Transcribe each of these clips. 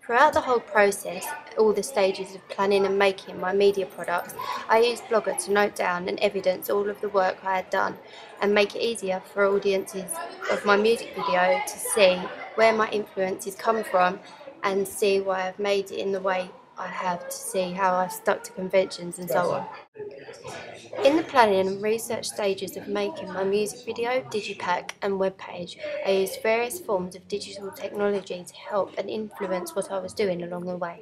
Throughout the whole process, all the stages of planning and making my media products, I used Blogger to note down and evidence all of the work I had done and make it easier for audiences of my music video to see where my influences come from and see why I've made it in the way I have, to see how I've stuck to conventions and so on. In the planning and research stages of making my music video, digipack and webpage, I used various forms of digital technology to help and influence what I was doing along the way.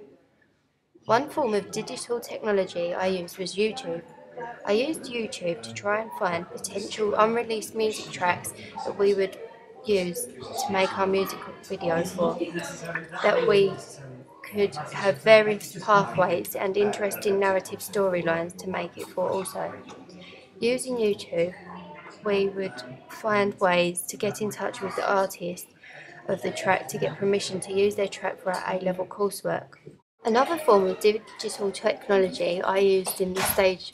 One form of digital technology I used was YouTube. I used YouTube to try and find potential unreleased music tracks that we would use to make our music video for, that we could have various pathways and interesting narrative storylines to make it for also. Using YouTube, we would find ways to get in touch with the artist of the track to get permission to use their track for our A-level coursework. Another form of digital technology I used in this stage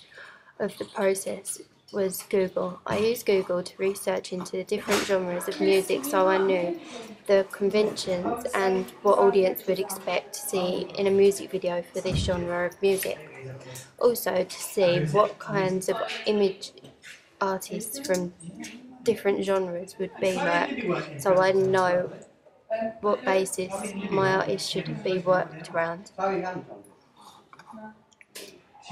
of the process was Google. I used Google to research into the different genres of music so I knew the conventions and what audience would expect to see in a music video for this genre of music. Also to see what kinds of image artists from different genres would be like, so I know what basis my artist should be worked around.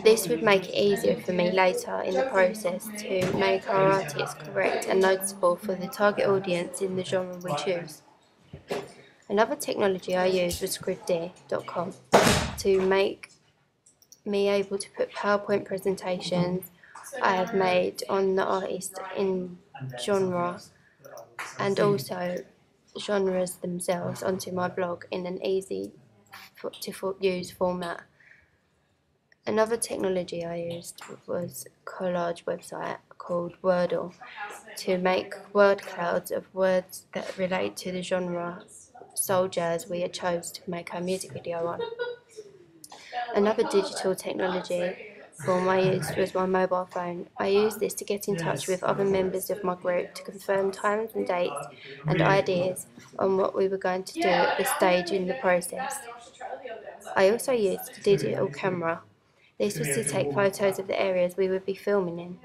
This would make it easier for me later in the process to make our artists correct and noticeable for the target audience in the genre we choose. Another technology I used was Scribd.com to make me able to put PowerPoint presentations I have made on the artist in genre and also genres themselves onto my blog in an easy to use format. Another technology I used was a collage website called Wordle to make word clouds of words that relate to the genre soul jazz we had chose to make our music video on. Another digital technology for my use was my mobile phone. I used this to get in touch with other members of my group to confirm times and dates and ideas on what we were going to do at this stage in the process. I also used a digital camera. This was to take photos of the areas we would be filming in.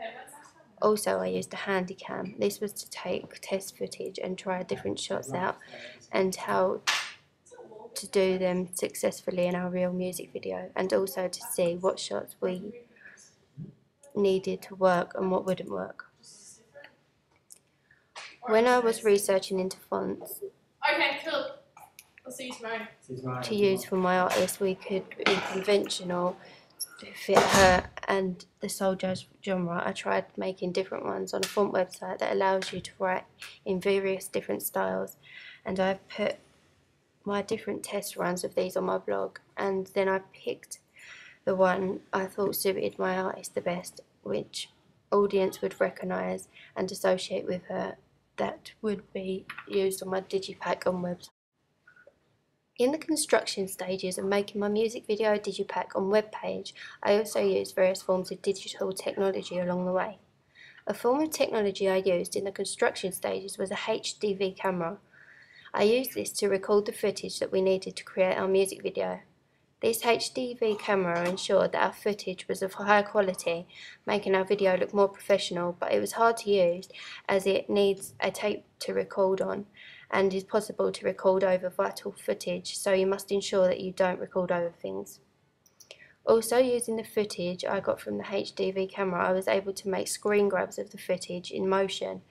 Also, I used a Handycam. This was to take test footage and try different shots out and how to do them successfully in our real music video, and also to see what shots we needed to work and what wouldn't work. When I was researching into fonts Okay, cool. I'll see you tomorrow. to use for my artist, we could be conventional to fit her and the soul jazz genre. I tried making different ones on a font website that allows you to write in various different styles, and I put my different test runs of these on my blog, and then I picked the one I thought suited my artist the best, which audience would recognise and associate with her, that would be used on my digipack and website. In the construction stages of making my music video, digipack and webpage, I also used various forms of digital technology along the way. A form of technology I used in the construction stages was a HDV camera. I used this to record the footage that we needed to create our music video. This HDV camera ensured that our footage was of high quality, making our video look more professional, but it was hard to use as it needs a tape to record on and is possible to record over vital footage, so you must ensure that you don't record over things. Also, using the footage I got from the HDV camera, I was able to make screen grabs of the footage in motion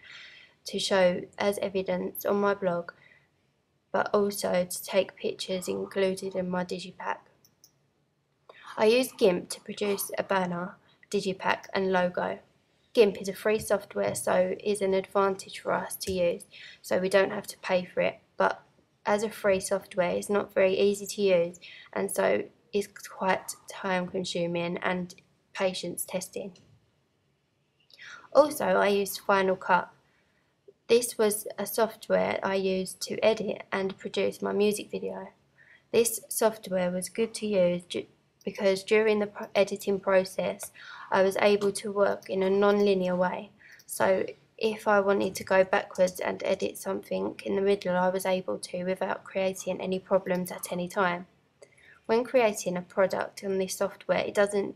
to show as evidence on my blog, but also to take pictures included in my digipack. I used GIMP to produce a banner, digipack and logo. GIMP is a free software, so is an advantage for us to use, so we don't have to pay for it, but as a free software it's not very easy to use, and so is quite time consuming and patience testing. Also, I used Final Cut. This was a software I used to edit and produce my music video. This software was good to use because during the editing process I was able to work in a non-linear way. So if I wanted to go backwards and edit something in the middle, I was able to without creating any problems at any time. When creating a product on this software, it doesn't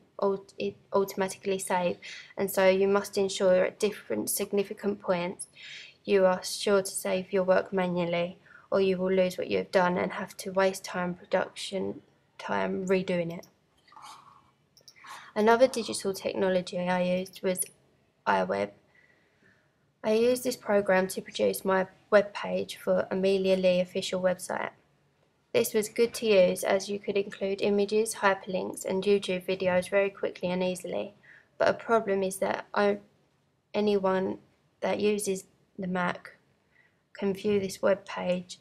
automatically save, and so you must ensure at different significant points you are sure to save your work manually, or you will lose what you have done and have to waste production time redoing it. Another digital technology I used was iWeb. I used this program to produce my web page for Amelia Lee official website. This was good to use as you could include images, hyperlinks and YouTube videos very quickly and easily, but a problem is that anyone that uses the Mac can view this web page,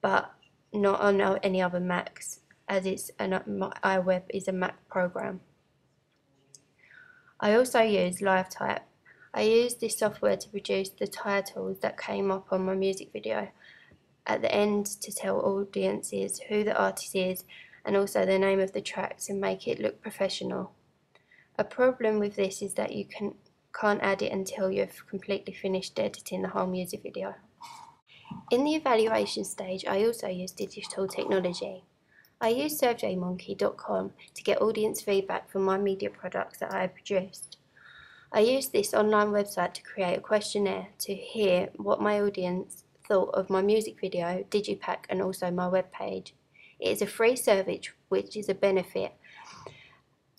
but not on any other Macs, as iWeb is a Mac program. I also use LiveType. I used this software to produce the titles that came up on my music video at the end to tell audiences who the artist is and also the name of the tracks and make it look professional. A problem with this is that you can't add it until you've completely finished editing the whole music video. In the evaluation stage, I also use digital technology. I use SurveyMonkey.com to get audience feedback for my media products that I have produced. I use this online website to create a questionnaire to hear what my audience thought of my music video, digipack and also my webpage. It is a free service, which is a benefit,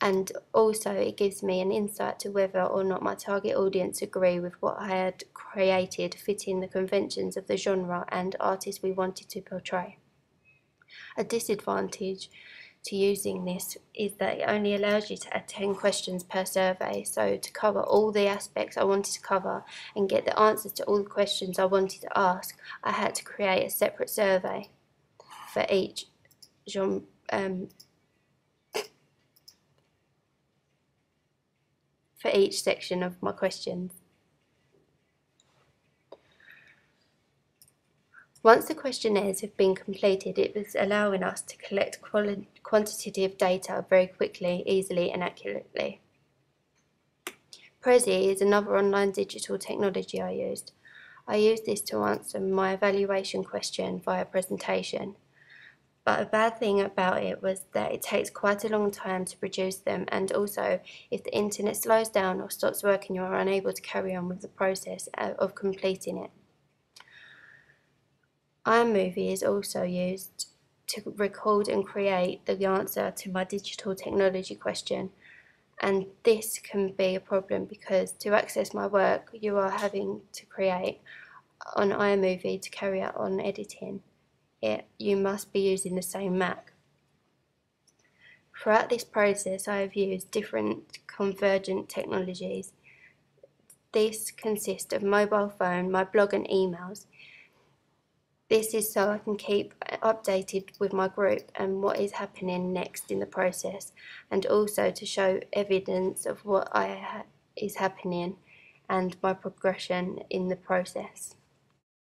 and also it gives me an insight to whether or not my target audience agree with what I had created fitting the conventions of the genre and artist we wanted to portray. A disadvantage to using this is that it only allows you to add 10 questions per survey, so to cover all the aspects I wanted to cover and get the answers to all the questions I wanted to ask, I had to create a separate survey for each genre, for each section of my questions. Once the questionnaires have been completed, it was allowing us to collect quantitative data very quickly, easily and accurately. Prezi is another online digital technology I used. I used this to answer my evaluation question via presentation. But a bad thing about it was that it takes quite a long time to produce them, and also if the internet slows down or stops working, you are unable to carry on with the process of completing it. iMovie is also used to record and create the answer to my digital technology question, and this can be a problem because to access my work you are having to create on iMovie to carry out on editing it, you must be using the same Mac. Throughout this process I have used different convergent technologies. This consists of mobile phone, my blog and emails. This is so I can keep updated with my group and what is happening next in the process, and also to show evidence of what is happening and my progression in the process.